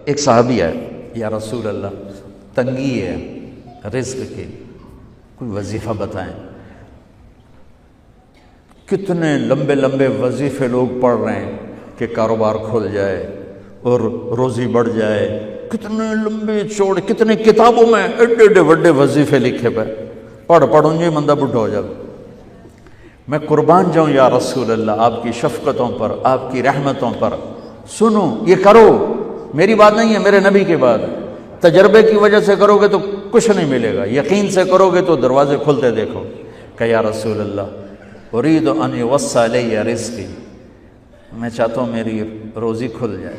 ایک صحابی ہے، یا رسول اللہ تنگی ہے رزق کی، کوئی وظیفہ بتائیں۔ کتنے لمبے لمبے وظیفے لوگ پڑھ رہے ہیں کہ کاروبار کھل جائے اور روزی بڑھ جائے، کتنے لمبے چوڑے، کتنے کتابوں میں ایڈے ایڈے بڑے وظیفے لکھے پہ، پڑھوں یہ بندہ بڈھا ہو جائے۔ میں قربان جاؤں یا رسول اللہ آپ کی شفقتوں پر، آپ کی رحمتوں پر، سنو یہ کرو، میری بات نہیں ہے، میرے نبی کی بات ہے۔ تجربے کی وجہ سے کرو گے تو کچھ نہیں ملے گا، یقین سے کرو گے تو دروازے کھلتے دیکھو۔ کہ یا رسول اللہ ارید ان یوسع علی رزقی، میں چاہتا ہوں میری روزی کھل جائے۔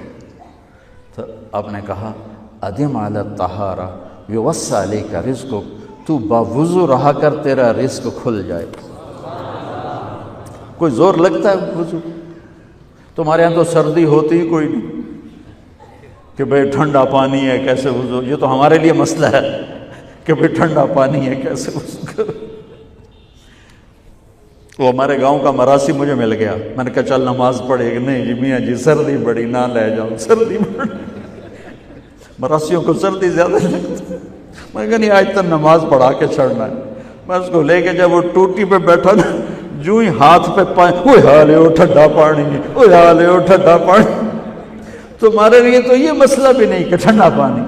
تو آپ نے کہا ادم علی الطہارہ یوسع علیک رزقک، تو باوضو رہا کر تیرا رزق کھل جائے۔ کوئی زور لگتا ہے وضو؟ تمہارے یہاں تو سردی ہوتی ہی کوئی نہیں کہ بھئی ٹھنڈا پانی ہے کیسے وضو، یہ تو ہمارے لیے مسئلہ ہے کہ بھئی ٹھنڈا پانی ہے کیسے وضو کرو۔ وہ ہمارے گاؤں کا مراسی مجھے مل گیا، میں نے کہا چل نماز پڑھے گی، نہیں جی میاں جی سردی بڑی نہ لے جاؤ، سردی بڑی، مراسیوں کو سردی زیادہ لگتی ہے۔ میں نے کہا نہیں آج تک نماز پڑھا کے چھڑنا ہے۔ میں اس کو لے کے جب وہ ٹوٹی پہ بیٹھا نا، جو ہی ہاتھ پہ پائے اوہ حالے ہو ٹھنڈا پانی، اوہ حالے ہو ٹھنڈا پانی۔ تمہارے لیے تو یہ مسئلہ بھی نہیں کہ ٹھنڈا پانی۔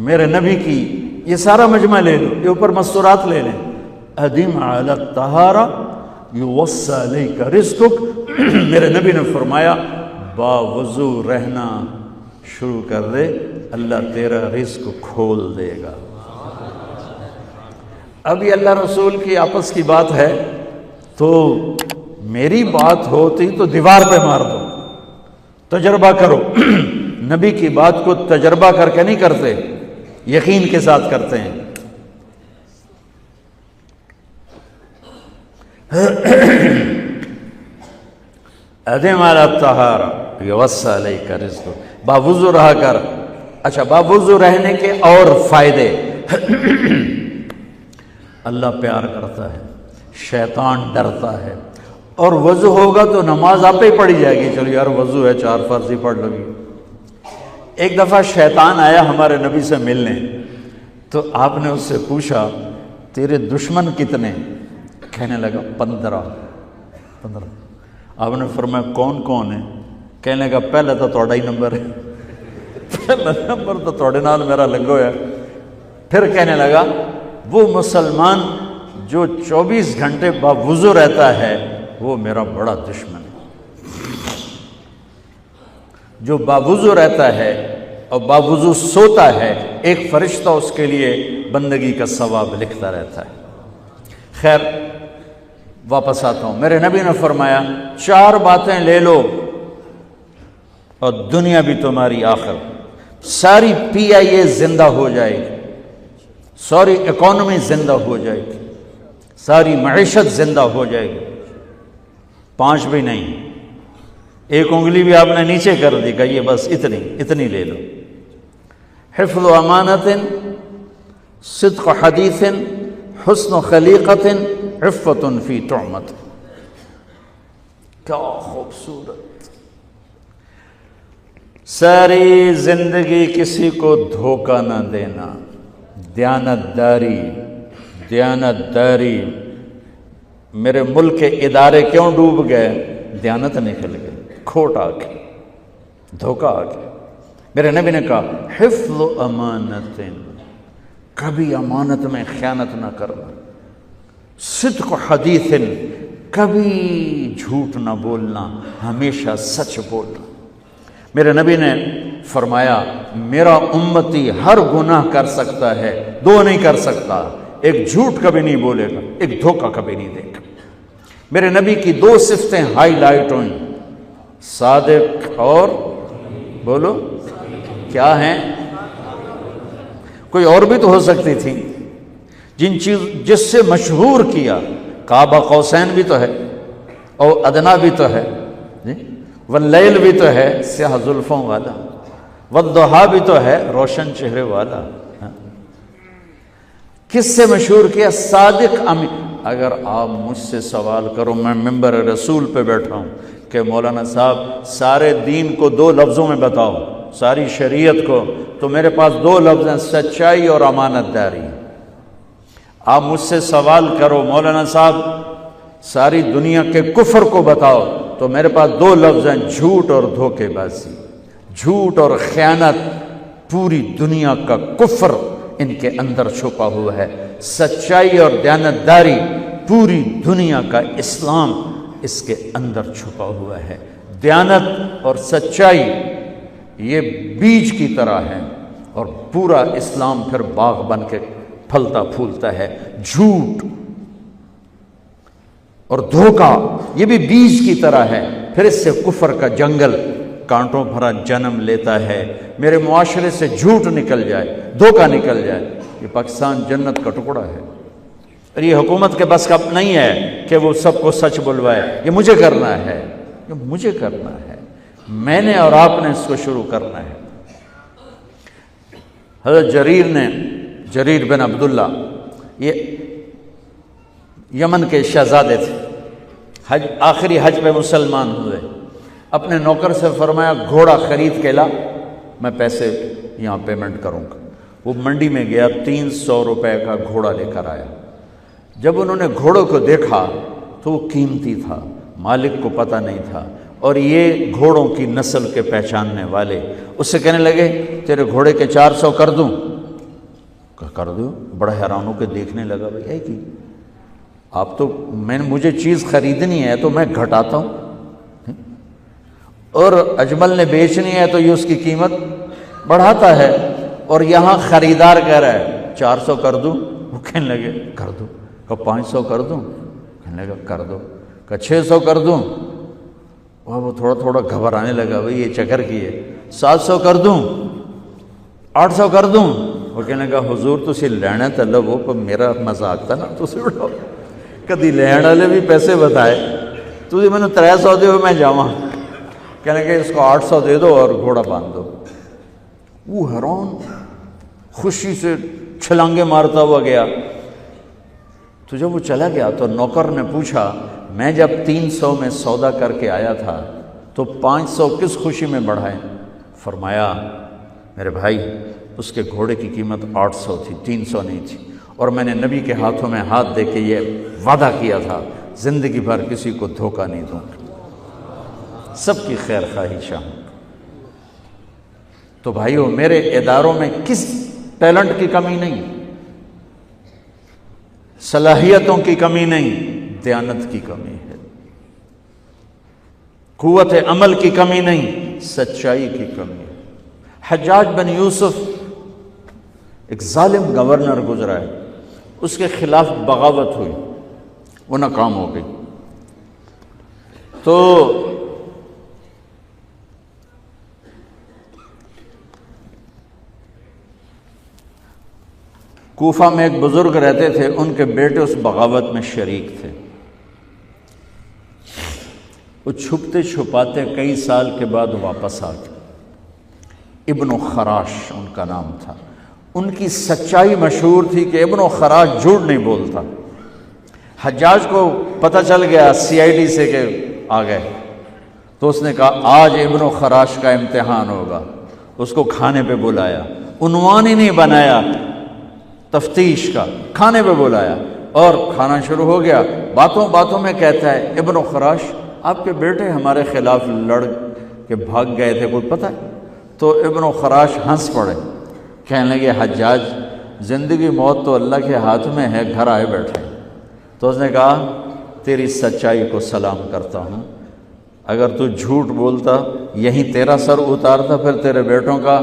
میرے نبی کی یہ سارا مجمع لے لو، یہ اوپر مستورات لے لیں، ادم علی الطہارہ یوسع علیک رزقک۔ میرے نبی نے فرمایا باوضو رہنا شروع کر دے، اللہ تیرا رزق کھول دے گا۔ اب یہ اللہ رسول کی آپس کی بات ہے تو میری بات ہوتی تو دیوار پہ مار دو، تجربہ کرو۔ نبی کی بات کو تجربہ کر کے نہیں کرتے، یقین کے ساتھ کرتے ہیں۔ ادم علی الطہارہ یوسع علیک رزقک، باوضو رہا کر۔ اچھا باوضو رہنے کے اور فائدے، اللہ پیار کرتا ہے، شیطان ڈرتا ہے، اور وضو ہوگا تو نماز آپ ہی پڑھی جائے گی، چلو یار وضو ہے 4 فرض ہی پڑھ لو گی۔ ایک دفعہ شیطان آیا ہمارے نبی سے ملنے، تو آپ نے اس سے پوچھا تیرے دشمن کتنے؟ کہنے لگا 15۔ آپ نے فرمایا کون کون ہے؟ کہنے لگا پہلے تو تھوڑا ہی نمبر ہے، پہلا نمبر تو تھوڑے نال میرا لگو ہے۔ پھر کہنے لگا وہ مسلمان جو 24 گھنٹے باوضو رہتا ہے وہ میرا بڑا دشمن ہے۔ جو باوضو رہتا ہے اور باوضو سوتا ہے، ایک فرشتہ اس کے لیے بندگی کا ثواب لکھتا رہتا ہے۔ خیر واپس آتا ہوں، میرے نبی نے فرمایا 4 باتیں لے لو اور دنیا بھی تمہاری آخر، ساری PIA زندہ ہو جائے گی، ساری اکانومی زندہ ہو جائے گی، ساری معیشت زندہ ہو جائے گی۔ 5 بھی نہیں، ایک انگلی بھی آپ نے نیچے کر دی، کہیے بس اتنی لے لو۔ حفظ و امانت، صدق حدیث، حسن خلیقت، عفت فی طعمت۔ کیا خوبصورت! ساری زندگی کسی کو دھوکہ نہ دینا، دیانت داری۔ میرے ملک کے ادارے کیوں ڈوب گئے؟ دیانت نکل گئی، کھوٹ آ گئی، دھوکہ آ گیا۔ میرے نبی نے کہا حفظ امانت، کبھی امانت میں خیانت نہ کرنا، صدق حدیث، کبھی جھوٹ نہ بولنا، ہمیشہ سچ بولنا۔ میرے نبی نے فرمایا میرا امتی ہر گناہ کر سکتا ہے، 2 نہیں کر سکتا، ایک جھوٹ کبھی نہیں بولے گا، ایک دھوکہ کبھی نہیں دے گا۔ میرے نبی کی 2 صفتیں ہائی لائٹ ہوئیں، صادق اور بولو کیا ہیں؟ کوئی اور بھی تو ہو سکتی تھی، جس سے مشہور کیا، قاب قوسین بھی تو ہے، اور ادنا بھی تو ہے، واللیل بھی تو ہے سیاہ زلفوں والا، والضحیٰ بھی تو ہے روشن چہرے والا۔ کس سے مشہور کیا؟ صادق امین۔ اگر آپ مجھ سے سوال کرو، میں ممبر رسول پہ بیٹھا ہوں کہ مولانا صاحب سارے دین کو 2 لفظوں میں بتاؤ، ساری شریعت کو، تو میرے پاس دو لفظ ہیں، سچائی اور امانت داری۔ آپ مجھ سے سوال کرو مولانا صاحب ساری دنیا کے کفر کو بتاؤ، تو میرے پاس دو لفظ ہیں، جھوٹ اور دھوکے بازی۔ جھوٹ اور خیانت، پوری دنیا کا کفر ان کے اندر چھپا ہوا ہے۔ سچائی اور دیانتداری، پوری دنیا کا اسلام اس کے اندر چھپا ہوا ہے۔ دیانت اور سچائی یہ بیج کی طرح ہے، اور پورا اسلام پھر باغ بن کے پھلتا پھولتا ہے۔ جھوٹ اور دھوکہ یہ بھی بیج کی طرح ہے، پھر اس سے کفر کا جنگل کانٹوں بھرا جنم لیتا ہے۔ میرے معاشرے سے جھوٹ نکل جائے، دھوکہ نکل جائے، یہ پاکستان جنت کا ٹکڑا ہے۔ اور یہ حکومت کے بس کا نہیں ہے کہ وہ سب کو سچ بلوائے، یہ مجھے کرنا ہے، یہ مجھے کرنا ہے، میں نے اور آپ نے اس کو شروع کرنا ہے۔ حضرت جریر بن عبداللہ یہ یمن کے شہزادے تھے، آخری حج پہ مسلمان ہوئے۔ اپنے نوکر سے فرمایا گھوڑا خرید کے لا، میں پیسے یہاں پیمنٹ کروں گا۔ وہ منڈی میں گیا، 300 روپے کا گھوڑا لے کر آیا۔ جب انہوں نے گھوڑوں کو دیکھا تو وہ قیمتی تھا، مالک کو پتہ نہیں تھا، اور یہ گھوڑوں کی نسل کے پہچاننے والے اس سے کہنے لگے تیرے گھوڑے کے 400 کر دوں؟ کر دو۔ بڑا حیران ہو کے دیکھنے لگا، بھائی ہے کہ آپ تو مجھے چیز خریدنی ہے تو میں گھٹاتا ہوں، اور اجمل نے بیچنی ہے تو یہ اس کی قیمت بڑھاتا ہے، اور یہاں خریدار کہہ رہا ہے 400 کر دوں؟ وہ کہنے لگے کر دو۔ کہ 500 کر دوں؟ کہنے لگا کر دو۔ کہ 600 کر دوں؟ وہ تھوڑا تھوڑا گھبرانے لگا، بھائی یہ چکر کی ہے۔ 700 کر دوں؟ 800 کر دوں؟ وہ کہنے لگا حضور تسی لینا تو لو، پر میرا مذاق تھا نا، تسی اٹھو، کدی لین والے بھی پیسے بتائے، تسی میں نے 300 دے میں جاواں۔ کہنے لگے اس کو 800 دے دو اور گھوڑا باندھ دو۔ وہ حیران، خوشی سے چھلانگے مارتا ہوا گیا۔ تو جب وہ چلا گیا تو نوکر نے پوچھا میں جب 300 میں سودا کر کے آیا تھا تو 500 کس خوشی میں بڑھائے؟ فرمایا میرے بھائی اس کے گھوڑے کی قیمت 800 تھی، 300 نہیں تھی، اور میں نے نبی کے ہاتھوں میں ہاتھ دے کے یہ وعدہ کیا تھا زندگی بھر کسی کو دھوکہ نہیں دوں گا، سب کی خیر خواہی چاہوں۔ تو بھائیو میرے اداروں میں کس ٹیلنٹ کی کمی نہیں، صلاحیتوں کی کمی نہیں، دیانت کی کمی ہے، قوت عمل کی کمی نہیں، سچائی کی کمی ہے۔ حجاج بن یوسف ایک ظالم گورنر گزرا ہے، اس کے خلاف بغاوت ہوئی، وہ ناکام ہو گئی۔ تو کوفہ میں ایک بزرگ رہتے تھے، ان کے بیٹے اس بغاوت میں شریک تھے۔ وہ چھپتے چھپاتے کئی سال کے بعد واپس آ گئے۔ ابن خراش ان کا نام تھا۔ ان کی سچائی مشہور تھی کہ ابن خراش جھوٹ نہیں بولتا۔ حجاج کو پتہ چل گیا CID سے کہ آ گئے، تو اس نے کہا آج ابن خراش کا امتحان ہوگا۔ اس کو کھانے پہ بلایا، عنوان ہی نہیں بنایا تفتیش کا، کھانے پہ بلایا اور کھانا شروع ہو گیا۔ باتوں باتوں میں کہتا ہے ابن خراش آپ کے بیٹے ہمارے خلاف لڑ کے بھاگ گئے تھے، کوئی پتہ ہے؟ تو ابن خراش ہنس پڑے، کہنے لگے حجاج زندگی موت تو اللہ کے ہاتھ میں ہے، گھر آئے بیٹھے۔ تو اس نے کہا تیری سچائی کو سلام کرتا ہوں، اگر تو جھوٹ بولتا یہیں تیرا سر اتارتا، پھر تیرے بیٹوں کا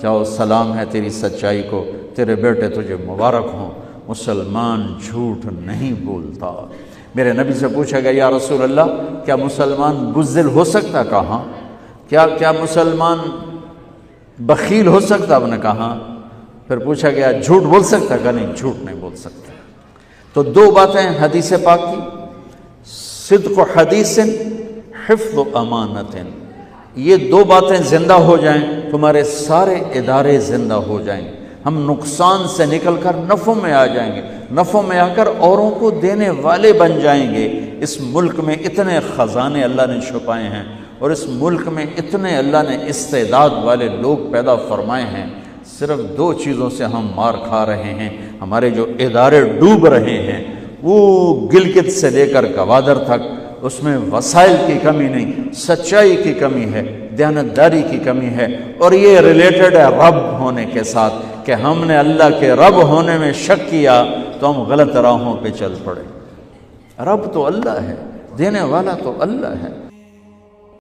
جاؤ سلام ہے تیری سچائی کو، تیرے بیٹے تجھے مبارک ہوں، مسلمان جھوٹ نہیں بولتا۔ میرے نبی سے پوچھا گیا یا رسول اللہ کیا مسلمان بزدل ہو سکتا؟ کہا کیا مسلمان بخیل ہو سکتا؟ آپ نے کہا۔ پھر پوچھا گیا جھوٹ بول سکتا؟ کہا نہیں، جھوٹ نہیں بول سکتا۔ تو دو باتیں حدیث پاک کی، صدق حدیث، حفظ امانت، یہ دو باتیں زندہ ہو جائیں تمہارے سارے ادارے زندہ ہو جائیں، ہم نقصان سے نکل کر نفع میں آ جائیں گے، نفع میں آ کر اوروں کو دینے والے بن جائیں گے۔ اس ملک میں اتنے خزانے اللہ نے چھپائے ہیں، اور اس ملک میں اتنے اللہ نے استعداد والے لوگ پیدا فرمائے ہیں، صرف 2 چیزوں سے ہم مار کھا رہے ہیں، ہمارے جو ادارے ڈوب رہے ہیں، وہ گلگت سے لے کر گوادر تک، اس میں وسائل کی کمی نہیں، سچائی کی کمی ہے، دیانتداری کی کمی ہے، اور یہ ریلیٹڈ ہے رب ہونے کے ساتھ کہ ہم نے اللہ کے رب ہونے میں شک کیا تو ہم غلط راہوں پہ چل پڑے۔ رب تو اللہ ہے، دینے والا تو اللہ ہے،